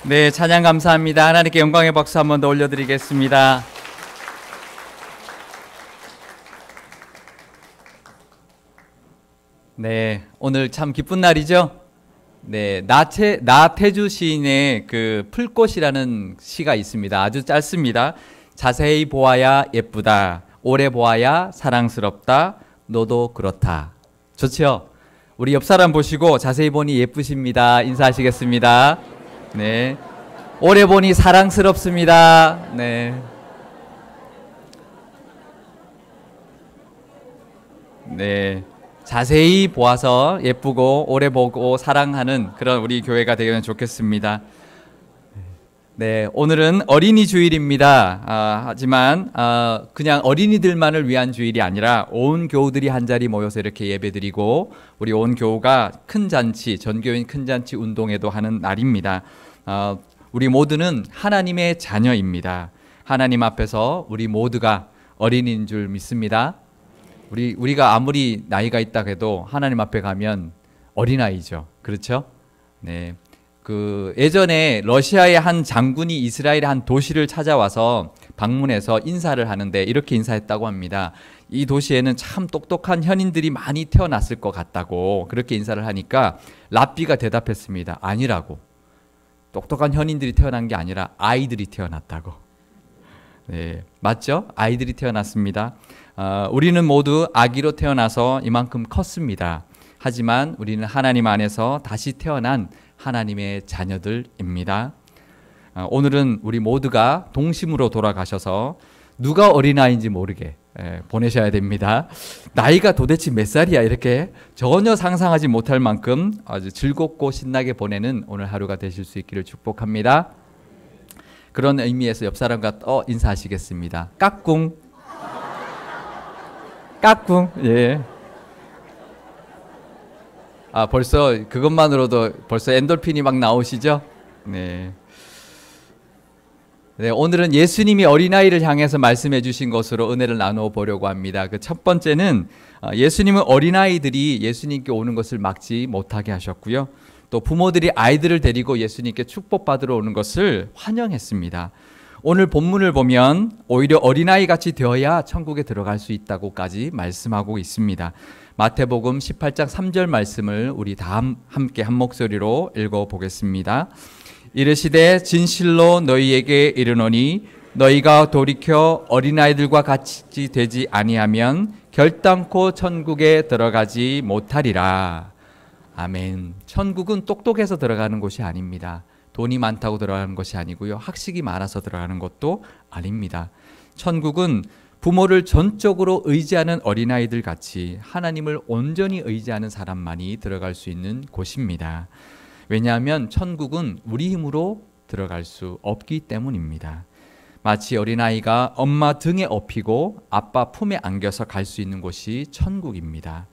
네, 찬양 감사합니다. 하나님께 영광의 박수 한 번 더 올려드리겠습니다. 네, 오늘 참 기쁜 날이죠? 네, 나태주 시인의 그 풀꽃이라는 시가 있습니다. 아주 짧습니다. 자세히 보아야 예쁘다. 오래 보아야 사랑스럽다. 너도 그렇다. 좋죠? 우리 옆 사람 보시고 자세히 보니 예쁘십니다. 인사하시겠습니다. 네. 오래 보니 사랑스럽습니다. 네. 네. 자세히 보아서 예쁘고 오래 보고 사랑하는 그런 우리 교회가 되면 좋겠습니다. 네, 오늘은 어린이 주일입니다. 하지만 그냥 어린이들만을 위한 주일이 아니라 온 교우들이 한 자리 모여서 이렇게 예배드리고 우리 온 교우가 큰 잔치, 전교인 큰 잔치 운동회도 하는 날입니다. 우리 모두는 하나님의 자녀입니다. 하나님 앞에서 우리 모두가 어린이인 줄 믿습니다. 우리가 아무리 나이가 있다 해도 하나님 앞에 가면 어린아이죠. 그렇죠? 네. 예전에 러시아의 한 장군이 이스라엘의 한 도시를 찾아와서 방문해서 인사를 하는데 이렇게 인사했다고 합니다. 이 도시에는 참 똑똑한 현인들이 많이 태어났을 것 같다고 그렇게 인사를 하니까 랍비가 대답했습니다. 아니라고. 똑똑한 현인들이 태어난 게 아니라 아이들이 태어났다고. 네, 맞죠? 아이들이 태어났습니다. 우리는 모두 아기로 태어나서 이만큼 컸습니다. 하지만 우리는 하나님 안에서 다시 태어난 하나님의 자녀들입니다. 오늘은 우리 모두가 동심으로 돌아가셔서 누가 어린아이인지 모르게 보내셔야 됩니다. 나이가 도대체 몇 살이야 이렇게 전혀 상상하지 못할 만큼 아주 즐겁고 신나게 보내는 오늘 하루가 되실 수 있기를 축복합니다. 그런 의미에서 옆 사람과 인사하시겠습니다. 까꿍. 까꿍. 예. 벌써 그것만으로도 벌써 엔돌핀이 막 나오시죠? 네. 네, 오늘은 예수님이 어린아이를 향해서 말씀해 주신 것으로 은혜를 나누어 보려고 합니다. 그 첫 번째는 예수님은 어린아이들이 예수님께 오는 것을 막지 못하게 하셨고요. 또 부모들이 아이들을 데리고 예수님께 축복받으러 오는 것을 환영했습니다. 오늘 본문을 보면 오히려 어린아이 같이 되어야 천국에 들어갈 수 있다고까지 말씀하고 있습니다. 마태복음 18장 3절 말씀을 우리 다 함께 한 목소리로 읽어보겠습니다. 이르시되 진실로 너희에게 이르노니 너희가 돌이켜 어린아이들과 같이 되지 아니하면 결단코 천국에 들어가지 못하리라. 아멘. 천국은 똑똑해서 들어가는 곳이 아닙니다. 돈이 많다고 들어가는 것이 아니고요. 학식이 많아서 들어가는 것도 아닙니다. 천국은 부모를 전적으로 의지하는 어린아이들 같이 하나님을 온전히 의지하는 사람만이 들어갈 수 있는 곳입니다. 왜냐하면 천국은 우리 힘으로 들어갈 수 없기 때문입니다. 마치 어린아이가 엄마 등에 업히고 아빠 품에 안겨서 갈 수 있는 곳이 천국입니다.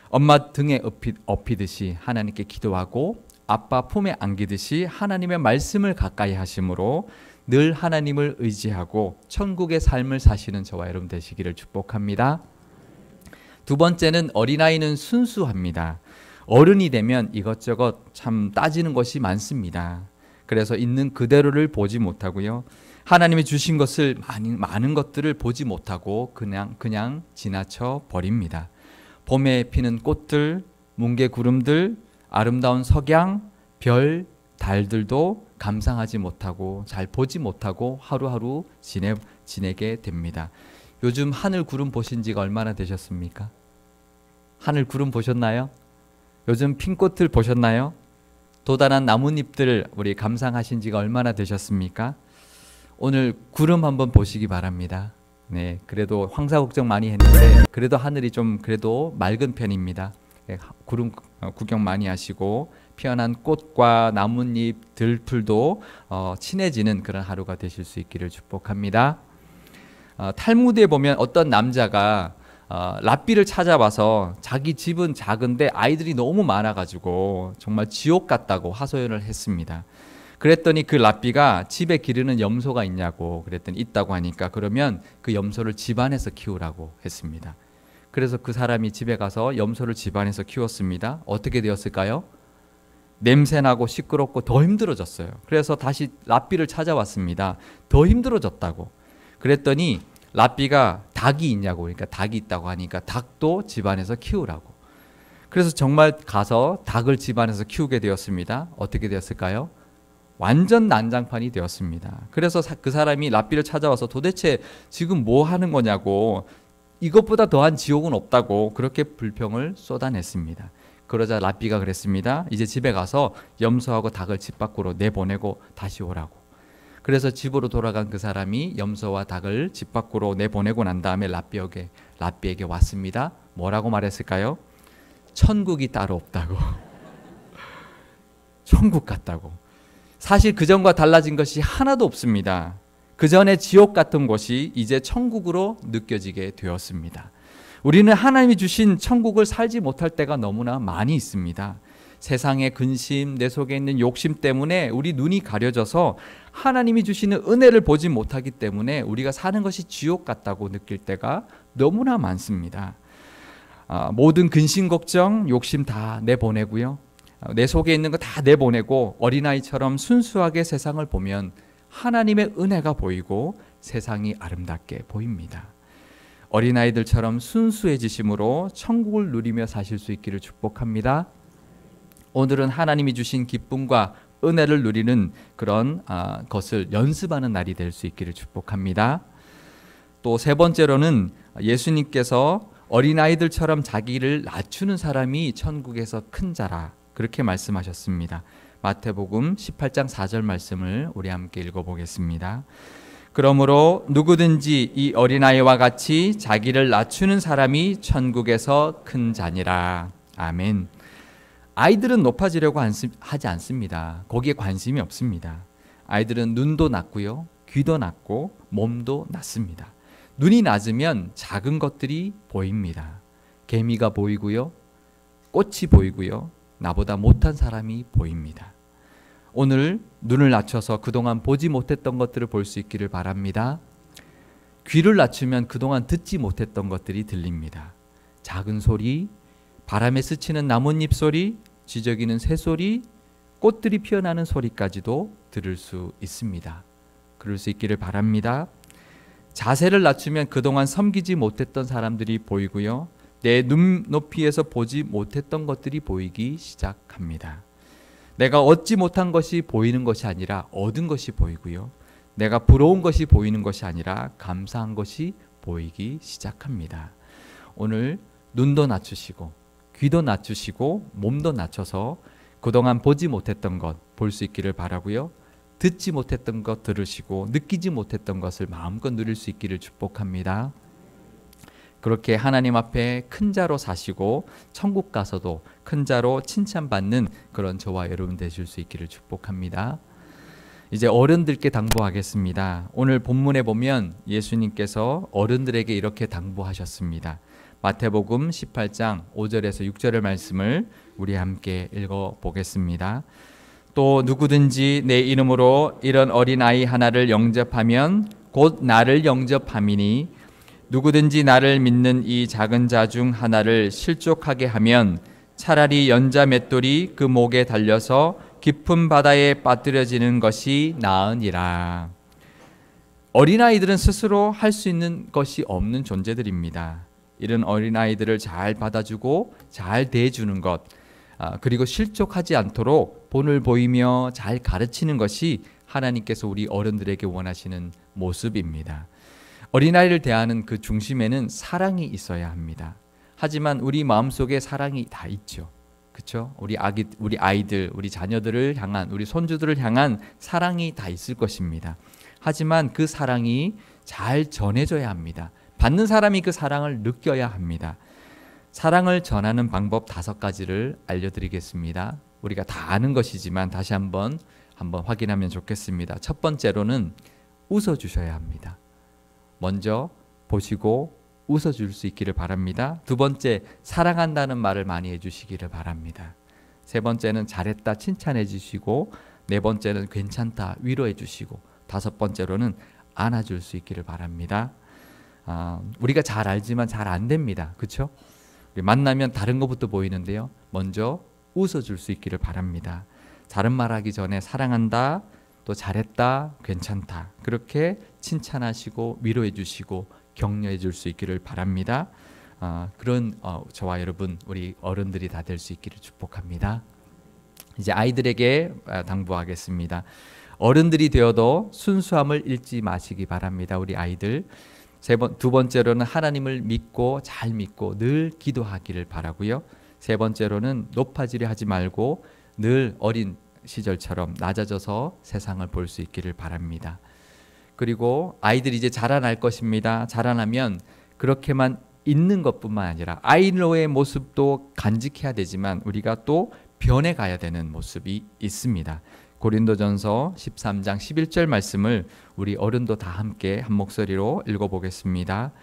엄마 등에 업히듯이 하나님께 기도하고 아빠 품에 안기듯이 하나님의 말씀을 가까이 하심으로 늘 하나님을 의지하고 천국의 삶을 사시는 저와 여러분 되시기를 축복합니다. 두 번째는 어린아이는 순수합니다. 어른이 되면 이것저것 참 따지는 것이 많습니다. 그래서 있는 그대로를 보지 못하고요. 하나님이 주신 것을 많은 것들을 보지 못하고 그냥 지나쳐 버립니다. 봄에 피는 꽃들, 뭉게 구름들, 아름다운 석양, 별, 달들도 감상하지 못하고 잘 보지 못하고 하루하루 지내게 됩니다. 요즘 하늘 구름 보신 지가 얼마나 되셨습니까? 하늘 구름 보셨나요? 요즘 핀 꽃을 보셨나요? 도단한 나뭇잎들 우리 감상하신 지가 얼마나 되셨습니까? 오늘 구름 한번 보시기 바랍니다. 네, 그래도 황사 걱정 많이 했는데 그래도 하늘이 좀 그래도 맑은 편입니다. 구름 구경 많이 하시고 피어난 꽃과 나뭇잎, 들풀도 친해지는 그런 하루가 되실 수 있기를 축복합니다. 탈무드에 보면 어떤 남자가 랍비를 찾아와서 자기 집은 작은데 아이들이 너무 많아가지고 정말 지옥 같다고 하소연을 했습니다. 그랬더니 그 랍비가 집에 기르는 염소가 있냐고 그랬더니 있다고 하니까 그러면 그 염소를 집안에서 키우라고 했습니다. 그래서 그 사람이 집에 가서 염소를 집안에서 키웠습니다. 어떻게 되었을까요? 냄새나고 시끄럽고 더 힘들어졌어요. 그래서 다시 랍비를 찾아왔습니다. 더 힘들어졌다고. 그랬더니 랍비가 닭이 있냐고, 그러니까 닭이 있다고 하니까 닭도 집안에서 키우라고. 그래서 정말 가서 닭을 집안에서 키우게 되었습니다. 어떻게 되었을까요? 완전 난장판이 되었습니다. 그래서 그 사람이 랍비를 찾아와서 도대체 지금 뭐 하는 거냐고, 이것보다 더한 지옥은 없다고 그렇게 불평을 쏟아냈습니다. 그러자 랍비가 그랬습니다. 이제 집에 가서 염소하고 닭을 집 밖으로 내보내고 다시 오라고. 그래서 집으로 돌아간 그 사람이 염소와 닭을 집 밖으로 내보내고 난 다음에 랍비에게 왔습니다. 뭐라고 말했을까요? 천국이 따로 없다고. 천국 같다고. 사실 그전과 달라진 것이 하나도 없습니다. 그전에 지옥 같은 곳이 이제 천국으로 느껴지게 되었습니다. 우리는 하나님이 주신 천국을 살지 못할 때가 너무나 많이 있습니다. 세상의 근심, 내 속에 있는 욕심 때문에 우리 눈이 가려져서 하나님이 주시는 은혜를 보지 못하기 때문에 우리가 사는 것이 지옥 같다고 느낄 때가 너무나 많습니다. 모든 근심, 걱정, 욕심 다 내보내고요. 내 속에 있는 거 다 내보내고 어린아이처럼 순수하게 세상을 보면 하나님의 은혜가 보이고 세상이 아름답게 보입니다. 어린아이들처럼 순수해지심으로 천국을 누리며 사실 수 있기를 축복합니다. 오늘은 하나님이 주신 기쁨과 은혜를 누리는 그런 것을 연습하는 날이 될 수 있기를 축복합니다. 또 세 번째로는 예수님께서 어린아이들처럼 자기를 낮추는 사람이 천국에서 큰 자라 그렇게 말씀하셨습니다. 마태복음 18장 4절 말씀을 우리 함께 읽어보겠습니다. 그러므로 누구든지 이 어린아이와 같이 자기를 낮추는 사람이 천국에서 큰 자니라. 아멘. 아이들은 높아지려고 하지 않습니다. 거기에 관심이 없습니다. 아이들은 눈도 낮고요, 귀도 낮고 몸도 낮습니다. 눈이 낮으면 작은 것들이 보입니다. 개미가 보이고요, 꽃이 보이고요, 나보다 못한 사람이 보입니다. 오늘 눈을 낮춰서 그동안 보지 못했던 것들을 볼 수 있기를 바랍니다. 귀를 낮추면 그동안 듣지 못했던 것들이 들립니다. 작은 소리, 바람에 스치는 나뭇잎 소리, 지저귀는 새소리, 꽃들이 피어나는 소리까지도 들을 수 있습니다. 그럴 수 있기를 바랍니다. 자세를 낮추면 그동안 섬기지 못했던 사람들이 보이고요, 내 눈높이에서 보지 못했던 것들이 보이기 시작합니다. 내가 얻지 못한 것이 보이는 것이 아니라 얻은 것이 보이고요, 내가 부러운 것이 보이는 것이 아니라 감사한 것이 보이기 시작합니다. 오늘 눈도 낮추시고 귀도 낮추시고 몸도 낮춰서 그동안 보지 못했던 것 볼 수 있기를 바라고요, 듣지 못했던 것 들으시고 느끼지 못했던 것을 마음껏 누릴 수 있기를 축복합니다. 그렇게 하나님 앞에 큰 자로 사시고 천국 가서도 큰 자로 칭찬받는 그런 저와 여러분 되실 수 있기를 축복합니다. 이제 어른들께 당부하겠습니다. 오늘 본문에 보면 예수님께서 어른들에게 이렇게 당부하셨습니다. 마태복음 18장 5절에서 6절의 말씀을 우리 함께 읽어보겠습니다. 또 누구든지 내 이름으로 이런 어린아이 하나를 영접하면 곧 나를 영접함이니 누구든지 나를 믿는 이 작은 자 중 하나를 실족하게 하면 차라리 연자 맷돌이 그 목에 달려서 깊은 바다에 빠뜨려지는 것이 나으니라. 어린아이들은 스스로 할 수 있는 것이 없는 존재들입니다. 이런 어린아이들을 잘 받아주고 잘 대해주는 것, 그리고 실족하지 않도록 본을 보이며 잘 가르치는 것이 하나님께서 우리 어른들에게 원하시는 모습입니다. 어린아이를 대하는 그 중심에는 사랑이 있어야 합니다. 하지만 우리 마음속에 사랑이 다 있죠. 그렇죠? 우리 아이들, 우리 자녀들을 향한, 우리 손주들을 향한 사랑이 다 있을 것입니다. 하지만 그 사랑이 잘 전해져야 합니다. 받는 사람이 그 사랑을 느껴야 합니다. 사랑을 전하는 방법 5가지를 알려드리겠습니다. 우리가 다 아는 것이지만 다시 한번 확인하면 좋겠습니다. 첫 번째로는 웃어주셔야 합니다. 먼저 보시고 웃어줄 수 있기를 바랍니다. 두 번째, 사랑한다는 말을 많이 해주시기를 바랍니다. 세 번째는 잘했다 칭찬해 주시고, 네 번째는 괜찮다 위로해 주시고, 다섯 번째로는 안아줄 수 있기를 바랍니다. 우리가 잘 알지만 잘 안 됩니다. 그렇죠? 만나면 다른 것부터 보이는데요, 먼저 웃어줄 수 있기를 바랍니다. 다른 말하기 전에 사랑한다, 또 잘했다, 괜찮다. 그렇게 칭찬하시고 위로해 주시고 격려해 줄 수 있기를 바랍니다. 그런 저와 여러분 우리 어른들이 다 될 수 있기를 축복합니다. 이제 아이들에게 당부하겠습니다. 어른들이 되어도 순수함을 잃지 마시기 바랍니다. 우리 아이들. 두 번째로는 하나님을 믿고 잘 믿고 늘 기도하기를 바라고요. 세 번째로는 높아지려 하지 말고 늘 어린 시절처럼 낮아져서 세상을 볼 수 있기를 바랍니다. 그리고 아이들이 이제 자라날 것입니다. 자라나면 그렇게만 있는 것뿐만 아니라 아이로의 모습도 간직해야 되지만 우리가 또 변해가야 되는 모습이 있습니다. 고린도전서 13장 11절 말씀을 우리 어른도 다 함께 한 목소리로 읽어보겠습니다.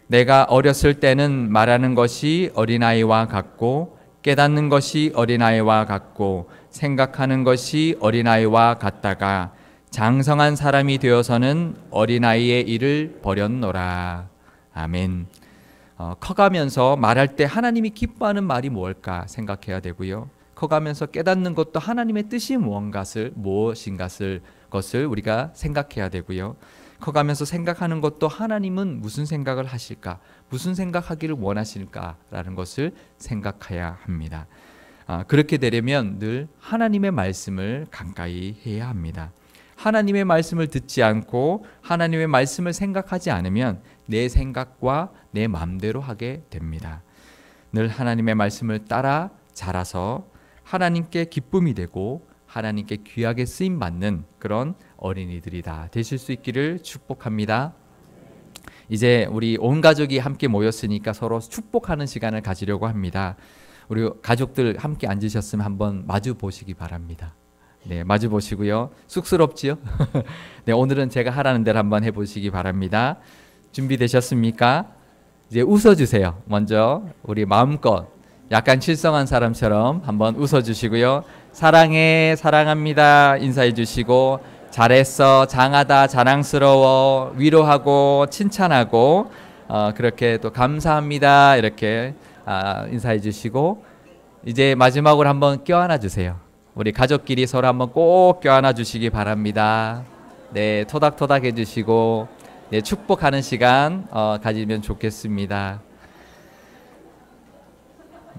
내가 어렸을 때는 말하는 것이 어린아이와 같고 깨닫는 것이 어린아이와 같고 생각하는 것이 어린아이와 같다가 장성한 사람이 되어서는 어린아이의 일을 버렸노라. 아멘. 커가면서 말할 때 하나님이 기뻐하는 말이 뭘까 생각해야 되고요. 커가면서 깨닫는 것도 하나님의 뜻이 무엇인가를 것을 우리가 생각해야 되고요. 커가면서 생각하는 것도 하나님은 무슨 생각을 하실까, 무슨 생각하기를 원하실까라는 것을 생각해야 합니다. 그렇게 되려면 늘 하나님의 말씀을 가까이 해야 합니다. 하나님의 말씀을 듣지 않고 하나님의 말씀을 생각하지 않으면 내 생각과 내 마음대로 하게 됩니다. 늘 하나님의 말씀을 따라 자라서 하나님께 기쁨이 되고 하나님께 귀하게 쓰임받는 그런 어린이들이 다 되실 수 있기를 축복합니다. 이제 우리 온 가족이 함께 모였으니까 서로 축복하는 시간을 가지려고 합니다. 우리 가족들 함께 앉으셨으면 한번 마주 보시기 바랍니다. 네, 마주 보시고요. 쑥스럽지요? 네, 오늘은 제가 하라는 대로 한번 해보시기 바랍니다. 준비되셨습니까? 이제 웃어주세요. 먼저 우리 마음껏 약간 칠성한 사람처럼 한번 웃어주시고요. 사랑해, 사랑합니다 인사해 주시고, 잘했어, 장하다, 자랑스러워 위로하고 칭찬하고, 그렇게 또 감사합니다 이렇게 인사해 주시고, 이제 마지막으로 한번 껴안아 주세요. 우리 가족끼리 서로 한번 꼭 껴안아 주시기 바랍니다. 네, 토닥토닥 해주시고, 네, 축복하는 시간 가지면 좋겠습니다.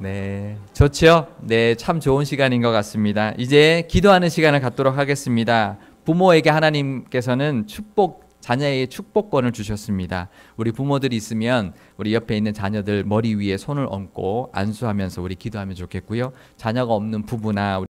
네, 좋죠? 네, 참 좋은 시간인 것 같습니다. 이제 기도하는 시간을 갖도록 하겠습니다. 부모에게 하나님께서는 자녀에게 축복권을 주셨습니다. 우리 부모들이 있으면 우리 옆에 있는 자녀들 머리 위에 손을 얹고 안수하면서 우리 기도하면 좋겠고요. 자녀가 없는 부부나